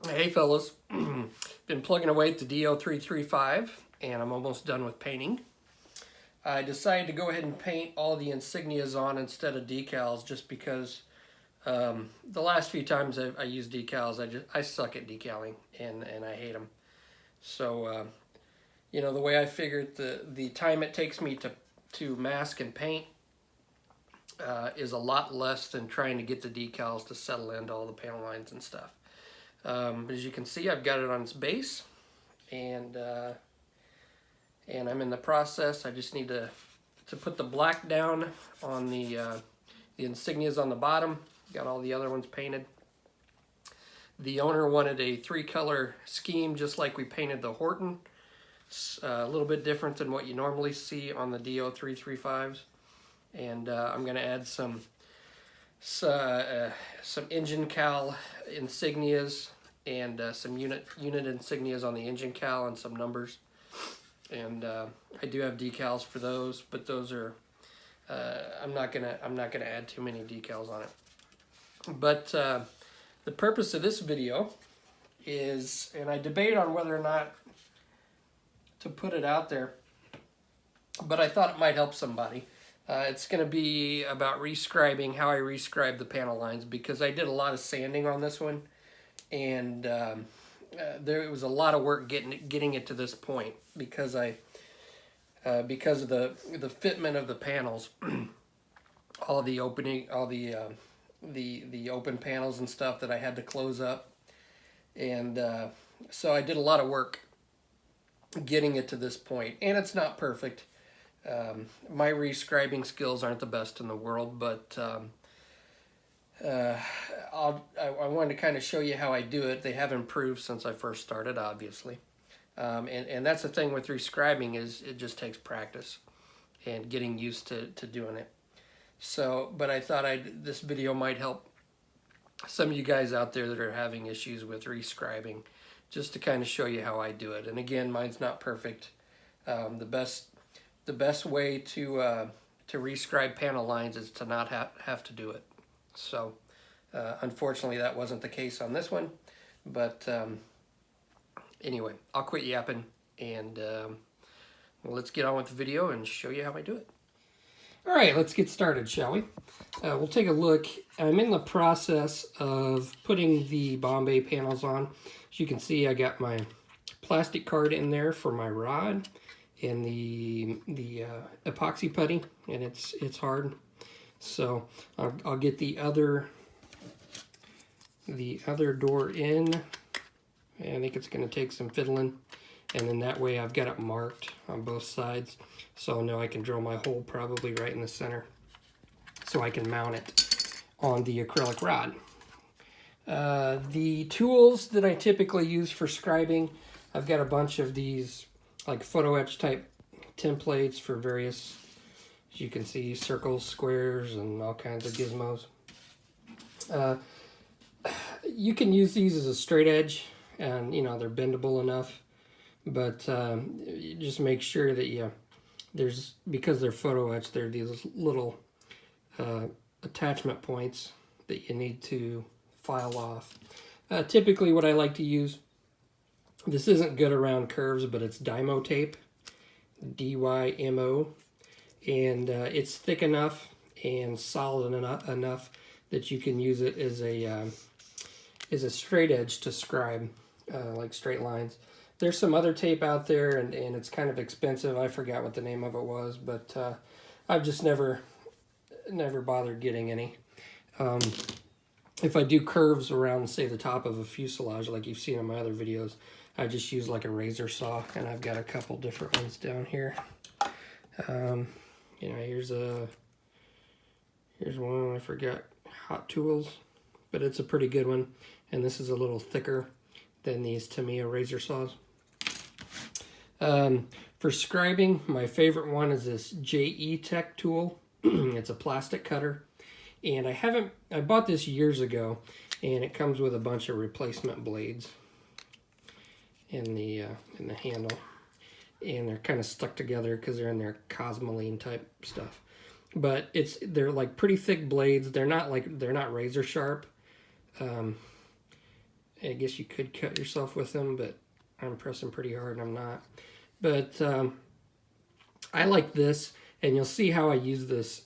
Hey fellas, been plugging away at the DO335 and I'm almost done with painting. I decided to go ahead and paint all the insignias on instead of decals just because the last few times I used decals, I suck at decaling and I hate them. So, you know, the way I figured the time it takes me to mask and paint is a lot less than trying to get the decals to settle into all the panel lines and stuff. As you can see, I've got it on its base, and I'm in the process. I just need to put the black down on the insignias on the bottom. Got all the other ones painted. The owner wanted a 3-color scheme, just like we painted the Horton. It's a little bit different than what you normally see on the DO335s, and I'm going to add some engine cal insignias and some unit insignias on the engine cal and some numbers. And I do have decals for those, but those are I'm not gonna add too many decals on it. But the purpose of this video is, and I debate on whether or not to put it out there, but I thought it might help somebody. It's going to be about rescribing, how I rescribe the panel lines, because I did a lot of sanding on this one, and there was a lot of work getting it to this point because of the fitment of the panels, all the opening, all the open panels and stuff that I had to close up, and so I did a lot of work getting it to this point, and it's not perfect. My rescribing skills aren't the best in the world, but I wanted to kind of show you how I do it. They have improved since I first started, obviously. And that's the thing with rescribing, is it just takes practice and getting used to doing it. So, but I thought this video might help some of you guys out there that are having issues with rescribing, just to kind of show you how I do it. And again, mine's not perfect. The best way to rescribe panel lines is to not have to do it. So unfortunately that wasn't the case on this one, but anyway, I'll quit yapping and let's get on with the video and show you how I do it. All right, let's get started, shall we? We'll take a look. I'm in the process of putting the Bombay panels on. As you can see, I got my plastic card in there for my rod and the epoxy putty, and it's hard. So I'll get the other door in. I think it's going to take some fiddling, and then that way I've got it marked on both sides, so I'll know I can drill my hole probably right in the center, so I can mount it on the acrylic rod. The tools that I typically use for scribing, I've got a bunch of these like photo etch type templates for various, as you can see, circles, squares, and all kinds of gizmos. You can use these as a straight edge, and you know they're bendable enough, but you just make sure that because they're photo etched, there are these little attachment points that you need to file off. Typically what I like to use, this isn't good around curves, but it's Dymo tape, D-Y-M-O, and it's thick enough and solid enough that you can use it as a straight edge to scribe, like straight lines. There's some other tape out there, and it's kind of expensive. I forgot what the name of it was, but I've just never bothered getting any. If I do curves around, say, the top of a fuselage, like you've seen in my other videos, I just use like a razor saw, and I've got a couple different ones down here. You know, here's one, I forgot, Hot Tools, but it's a pretty good one, and this is a little thicker than these Tamiya razor saws. For scribing, my favorite one is this JE Tech tool. It's a plastic cutter, and I bought this years ago, and it comes with a bunch of replacement blades in the handle, and they're kind of stuck together because they're in their cosmoline type stuff. But they're like pretty thick blades. They're not razor sharp. I guess you could cut yourself with them, but I'm pressing pretty hard and I'm not. But I like this, and you'll see how I use this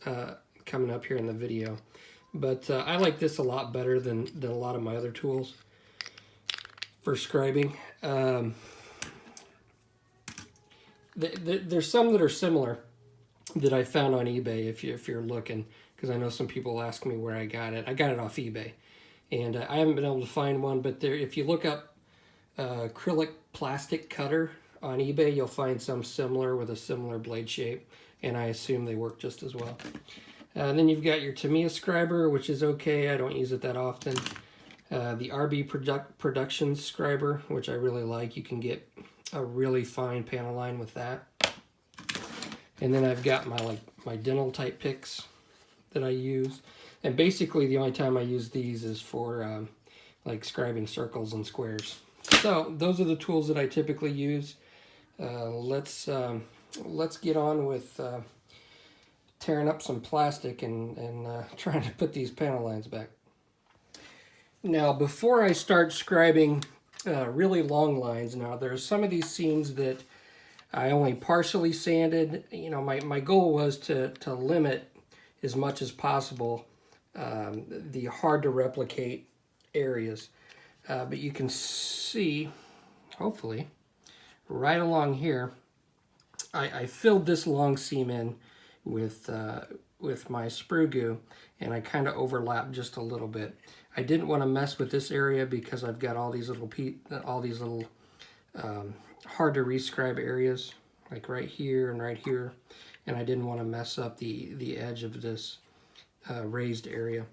coming up here in the video. But I like this a lot better than a lot of my other tools for scribing. There's some that are similar that I found on eBay if you're looking, because I know some people ask me where I got it. I got it off eBay, and I haven't been able to find one, but there, if you look up acrylic plastic cutter on eBay, you'll find some similar with a similar blade shape, and I assume they work just as well. Then you've got your Tamiya Scriber, which is okay. I don't use it that often. The RB Production Scriber, which I really like. You can get a really fine panel line with that. And then I've got my dental type picks that I use. And basically the only time I use these is for like scribing circles and squares. So those are the tools that I typically use. Let's get on with tearing up some plastic and trying to put these panel lines back. Now, before I start scribing really long lines, now there's some of these seams that I only partially sanded. You know, my goal was to limit as much as possible the hard to replicate areas. But you can see, hopefully, right along here, I filled this long seam in with my sprue goo, and I kind of overlapped just a little bit. I didn't want to mess with this area because I've got all these little hard to rescribe areas, like right here and right here, and I didn't want to mess up the edge of this raised area.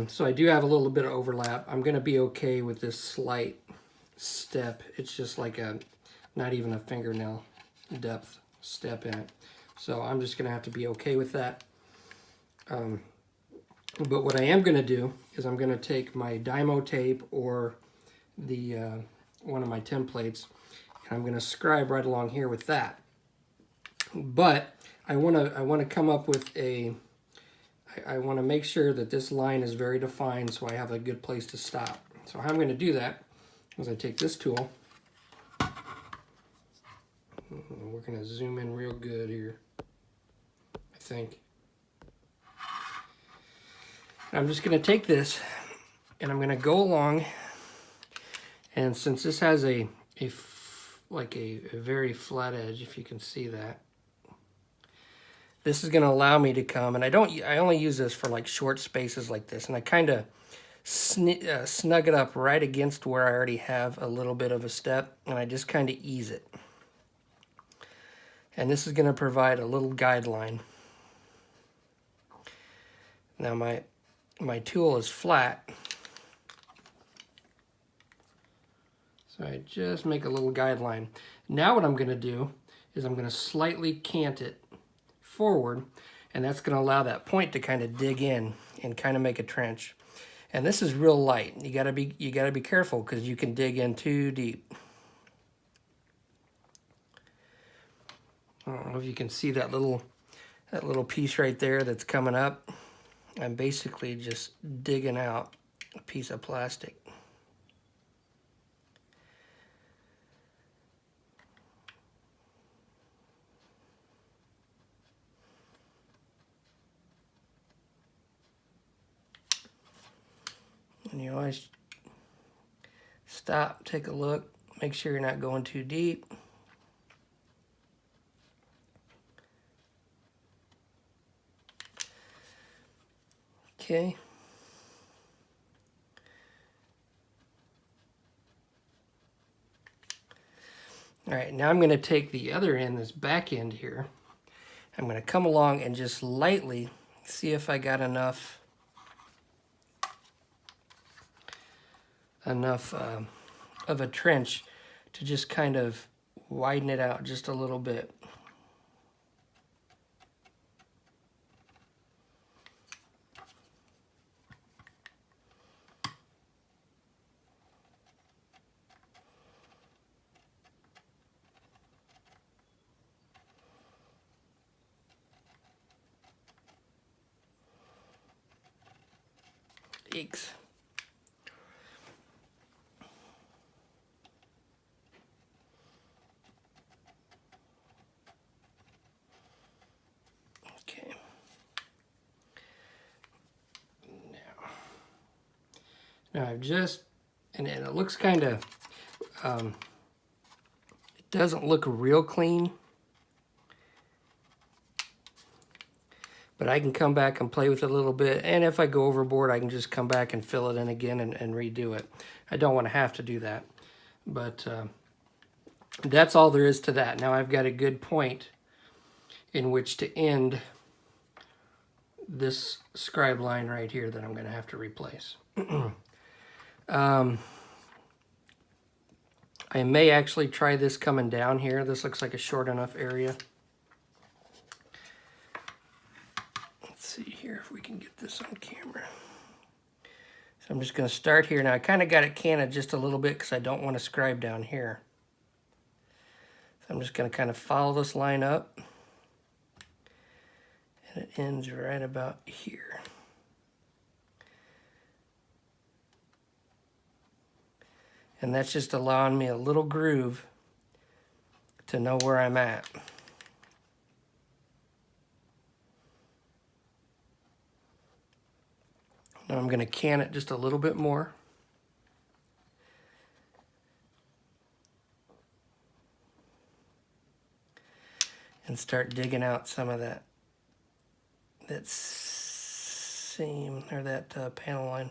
So I do have a little bit of overlap. I'm going to be okay with this slight step. It's just like not even a fingernail depth step in it. So I'm just going to have to be okay with that. But what I am going to do is I'm going to take my Dymo tape or the one of my templates, and I'm going to scribe right along here with that. But I want to come up with I want to make sure that this line is very defined so I have a good place to stop. So how I'm going to do that is I take this tool. We're going to zoom in real good here, I think. I'm just going to take this and I'm going to go along, and since this has a very flat edge, if you can see that, this is going to allow me to come, and I only use this for like short spaces like this, and I kind of snug it up right against where I already have a little bit of a step, and I just kind of ease it. And this is going to provide a little guideline. Now my tool is flat, so I just make a little guideline. Now what I'm going to do is I'm going to slightly cant it forward, and that's going to allow that point to kind of dig in and kind of make a trench. And this is real light. You got to be careful because you can dig in too deep. I don't know if you can see that little piece right there that's coming up. I'm basically just digging out a piece of plastic. And you always stop, take a look, make sure you're not going too deep. Okay. All right, now I'm going to take the other end, this back end here. I'm going to come along and just lightly see if I got enough of a trench to just kind of widen it out just a little bit. Eeks. Now I've just, and it looks kind of, it doesn't look real clean. But I can come back and play with it a little bit. And if I go overboard, I can just come back and fill it in again and redo it. I don't want to have to do that. But that's all there is to that. Now I've got a good point in which to end this scribe line right here that I'm going to have to replace. I may actually try this coming down here. This looks like a short enough area. Let's see here if we can get this on camera. So I'm just going to start here. Now I kind of got it canted just a little bit because I don't want to scribe down here. So I'm just going to kind of follow this line up. And it ends right about here. And that's just allowing me a little groove to know where I'm at. Now I'm going to can it just a little bit more. And start digging out some of that seam or that panel line.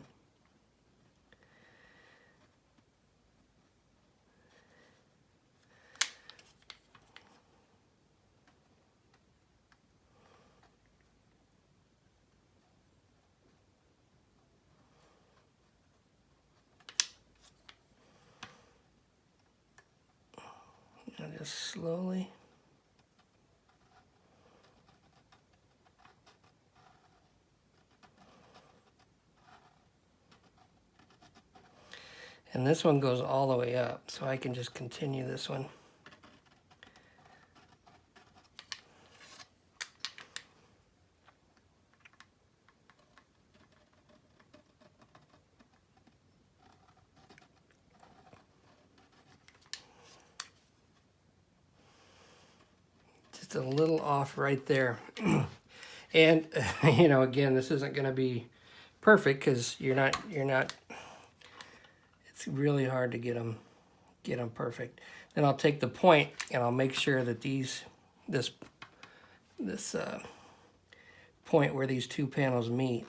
And just slowly. And this one goes all the way up, so I can just continue this one. Just a little off right there. And, you know, again, this isn't going to be perfect because you're not, it's really hard to get them perfect. Then I'll take the point and I'll make sure that this point where these two panels meet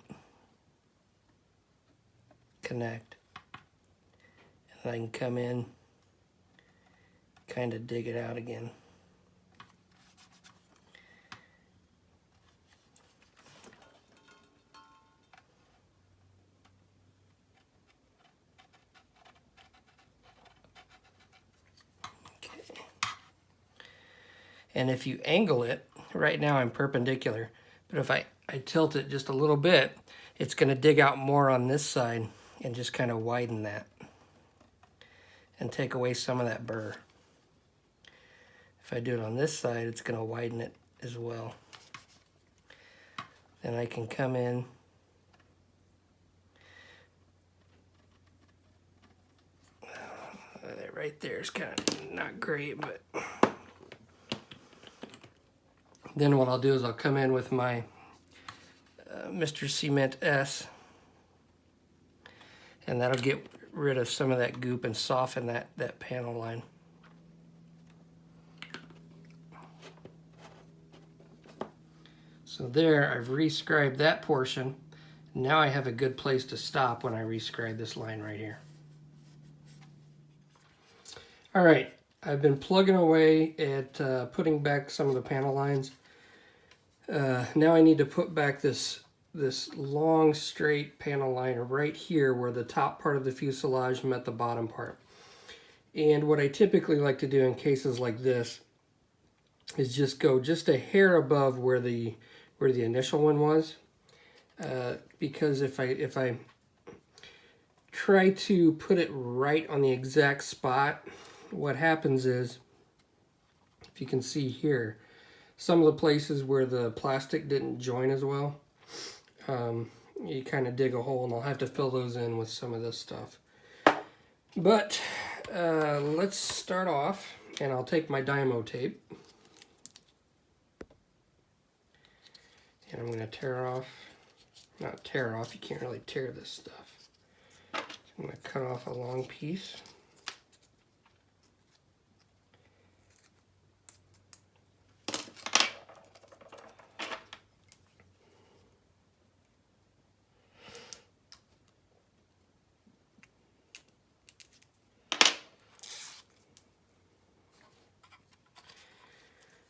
connect. And I can come in, kind of dig it out again. And if you angle it, right now I'm perpendicular, but if I tilt it just a little bit, it's going to dig out more on this side and just kind of widen that and take away some of that burr. If I do it on this side, it's going to widen it as well. Then I can come in right there is kind of not great, but then what I'll do is I'll come in with my Mr. Cement S, and that'll get rid of some of that goop and soften that panel line. So there, I've re-scribed that portion. Now I have a good place to stop when I re-scribe this line right here. All right, I've been plugging away at putting back some of the panel lines. Now I need to put back this long straight panel line right here where the top part of the fuselage met the bottom part. And what I typically like to do in cases like this is just go just a hair above where the initial one was, because if I try to put it right on the exact spot, what happens is, if you can see here, some of the places where the plastic didn't join as well, you kind of dig a hole, and I'll have to fill those in with some of this stuff. But let's start off, and I'll take my Dymo tape, and I'm going to tear off, not tear off, you can't really tear this stuff. I'm going to cut off a long piece.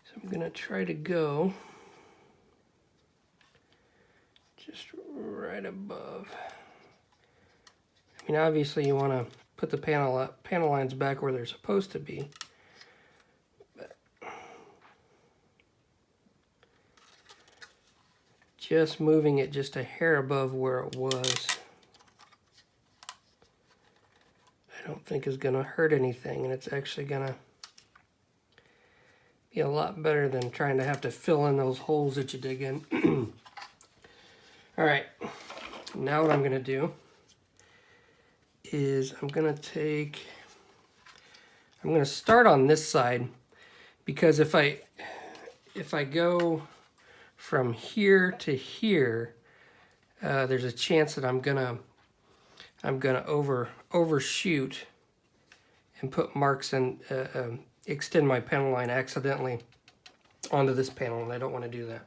So I'm going to try to go just right above. I mean, obviously you want to put the panel lines back where they're supposed to be. But just moving it just a hair above where it was, I don't think is going to hurt anything, and it's actually going to be a lot better than trying to have to fill in those holes that you dig in. All right, now what I'm going to do is I'm going to start on this side, because if I go from here to here, there's a chance that I'm gonna overshoot and put marks and extend my panel line accidentally onto this panel, and I don't want to do that.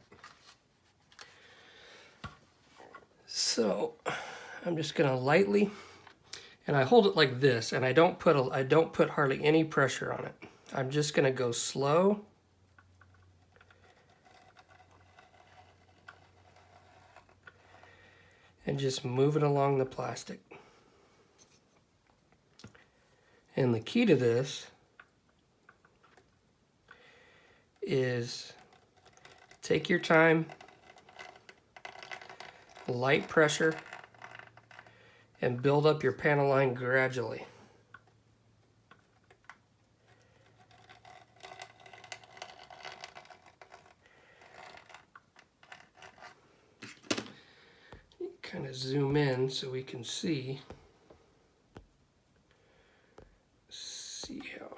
So I'm just gonna lightly, and I hold it like this, and I don't put hardly any pressure on it. I'm just gonna go slow. And just move it along the plastic. And the key to this is take your time, light pressure, and build up your panel line gradually. Kind of zoom in so we can see how.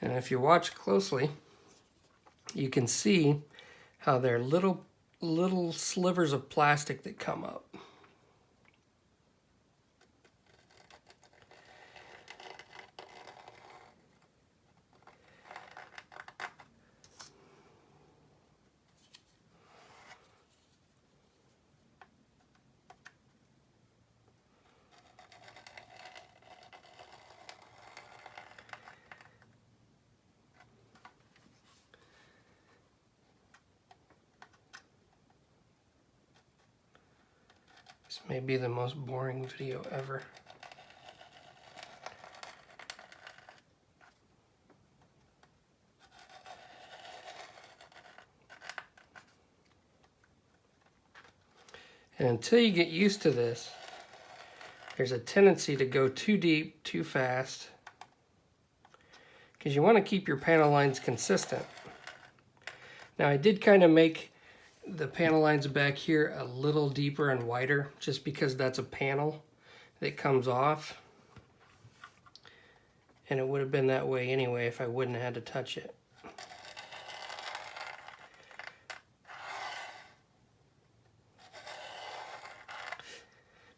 And if you watch closely, you can see how there are little slivers of plastic that come up. This may be the most boring video ever. And until you get used to this, there's a tendency to go too deep, too fast, because you want to keep your panel lines consistent. Now I did kind of make the panel lines back here a little deeper and wider, just because that's a panel that comes off. And it would have been that way anyway if I wouldn't have had to touch it.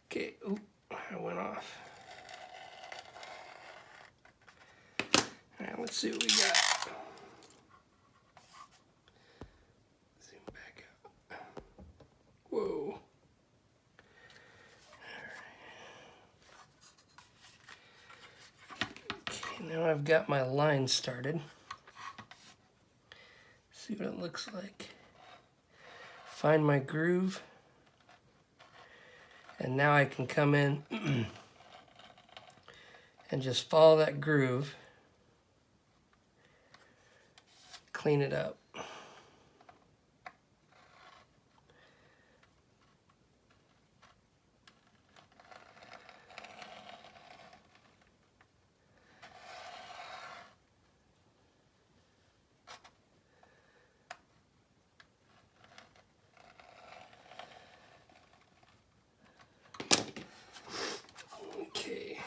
Okay, oop, I went off. All right, let's see what we got. Zoom back out. Whoa. Okay, now I've got my line started. See what it looks like. Find my groove. And now I can come in and just follow that groove, clean it up. Okay.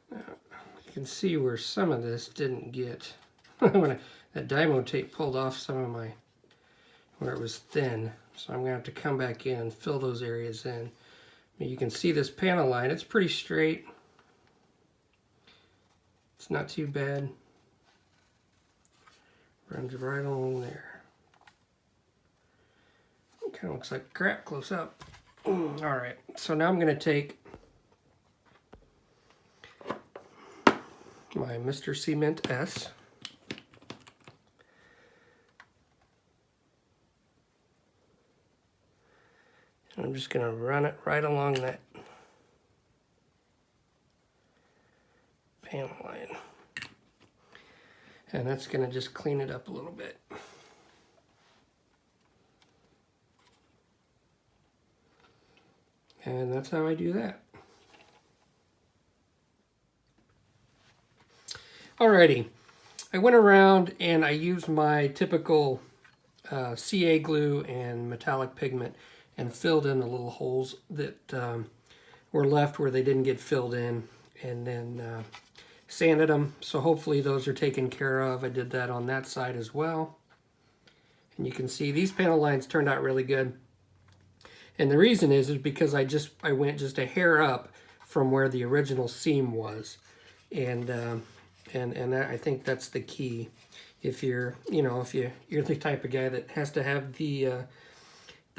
Now, you can see where some of this didn't get. When that Dymo tape pulled off some of where it was thin. So I'm going to have to come back in and fill those areas in. You can see this panel line, it's pretty straight. It's not too bad. Runs right along there. It kind of looks like crap close up. Alright, so now I'm going to take my Mr. Cement S. And I'm just going to run it right along that panel line. And that's going to just clean it up a little bit. And that's how I do that. Alrighty, I went around and I used my typical CA glue and metallic pigment and filled in the little holes that were left where they didn't get filled in, and then sanded them. So hopefully those are taken care of. I did that on that side as well. And you can see these panel lines turned out really good. And the reason is because I went just a hair up from where the original seam was. And I think that's the key. If you're, if you're the type of guy that has to have the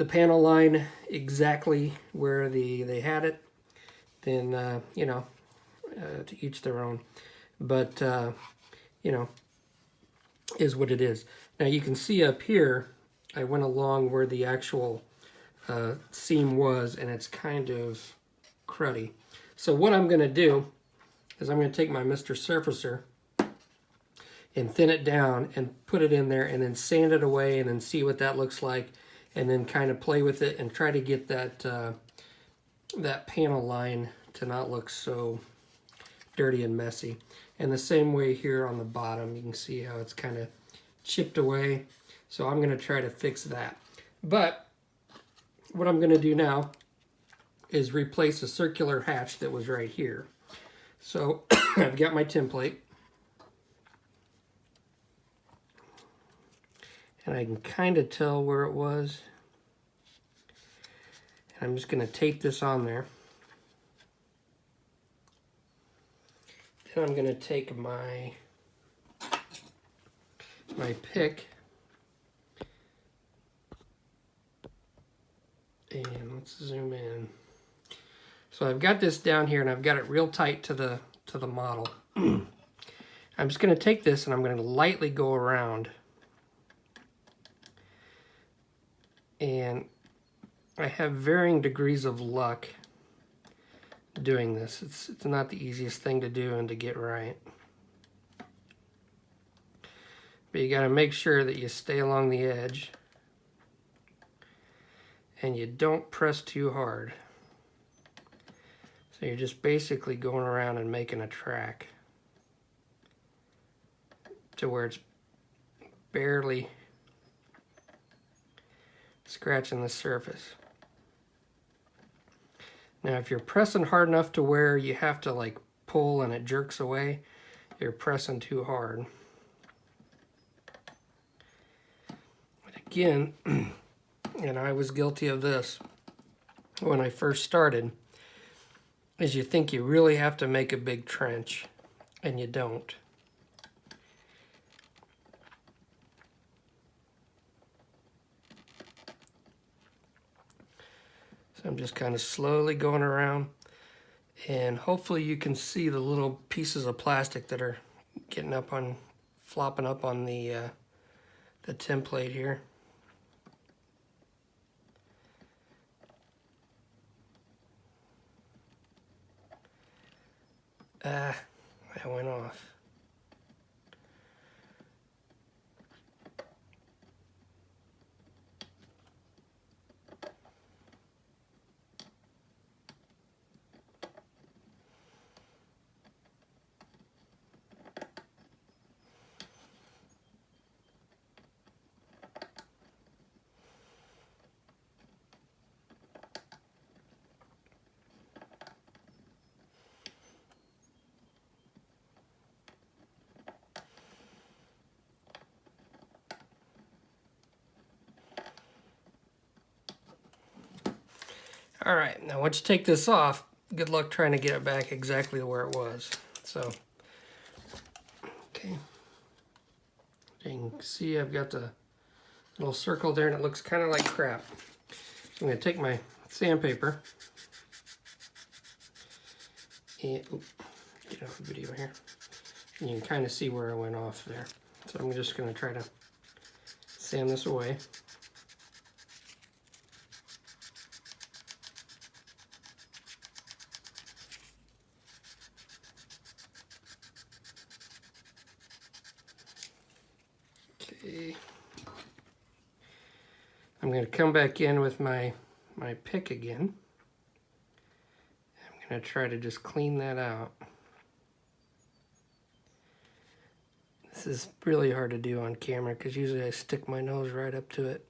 panel line exactly where they had it, then to each their own. But is what it is. Now you can see up here, I went along where the actual seam was, and it's kind of cruddy. So what I'm going to do is I'm going to take my Mr. Surfacer and thin it down and put it in there and then sand it away and then see what that looks like, and then kind of play with it and try to get that that panel line to not look so dirty and messy. And the same way here on the bottom, you can see how it's kind of chipped away. So I'm going to try to fix that. But what I'm going to do now is replace a circular hatch that was right here. So I've got my template. And I can kind of tell where it was. And I'm just going to tape this on there. Then I'm going to take my pick, and let's zoom in. So I've got this down here, and I've got it real tight to the model. I'm just going to take this and I'm going to lightly go around. And I have varying degrees of luck doing this. It's not the easiest thing to do and to get right. But you got to make sure that you stay along the edge and you don't press too hard. So you're just basically going around and making a track to where it's barely scratching the surface. Now if you're pressing hard enough to where you have to like pull and it jerks away, you're pressing too hard. But again, and I was guilty of this when I first started, is you think you really have to make a big trench, and you don't. So I'm just kind of slowly going around, and hopefully you can see the little pieces of plastic that are getting up on, flopping up on the template here. That went off. All right, now once you take this off, good luck trying to get it back exactly where it was. So, okay. You can see I've got the little circle there and it looks kind of like crap. So I'm going to take my sandpaper and get off the video here. And you can kind of see where I went off there. So I'm just going to try to sand this away. Okay. I'm going to come back in with my pick again. I'm going to try to just clean that out. This is really hard to do on camera because usually I stick my nose right up to it.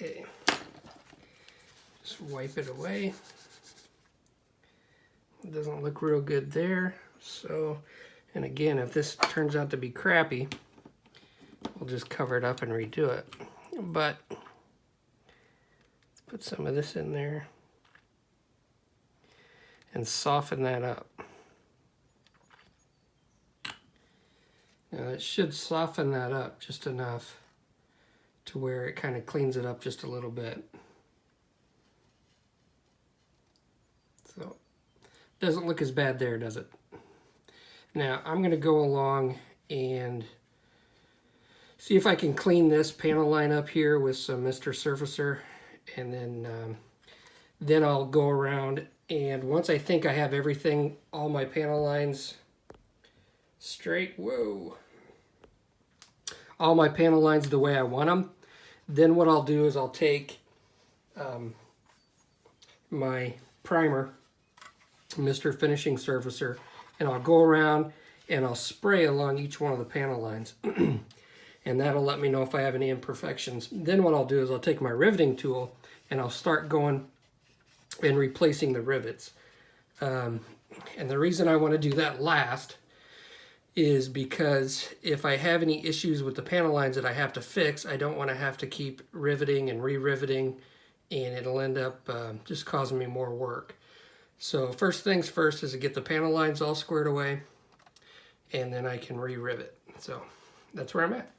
Okay, just wipe it away. It doesn't look real good there. So, and again, if this turns out to be crappy, we'll just cover it up and redo it. But let's put some of this in there and soften that up. Now it should soften that up just enough to where it kind of cleans it up just a little bit. So, doesn't look as bad there, does it? Now, I'm going to go along and see if I can clean this panel line up here with some Mr. Surfacer, and then I'll go around, and once I think I have everything, all my panel lines straight, all my panel lines the way I want them, then what I'll do is I'll take my primer, Mr. Finishing Surfacer, and I'll go around and I'll spray along each one of the panel lines. And that'll let me know if I have any imperfections. Then what I'll do is I'll take my riveting tool and I'll start going and replacing the rivets. And the reason I want to do that last is because if I have any issues with the panel lines that I have to fix, I don't want to have to keep riveting and re-riveting, and it'll end up just causing me more work. So first things first is to get the panel lines all squared away, and then I can re-rivet. So that's where I'm at.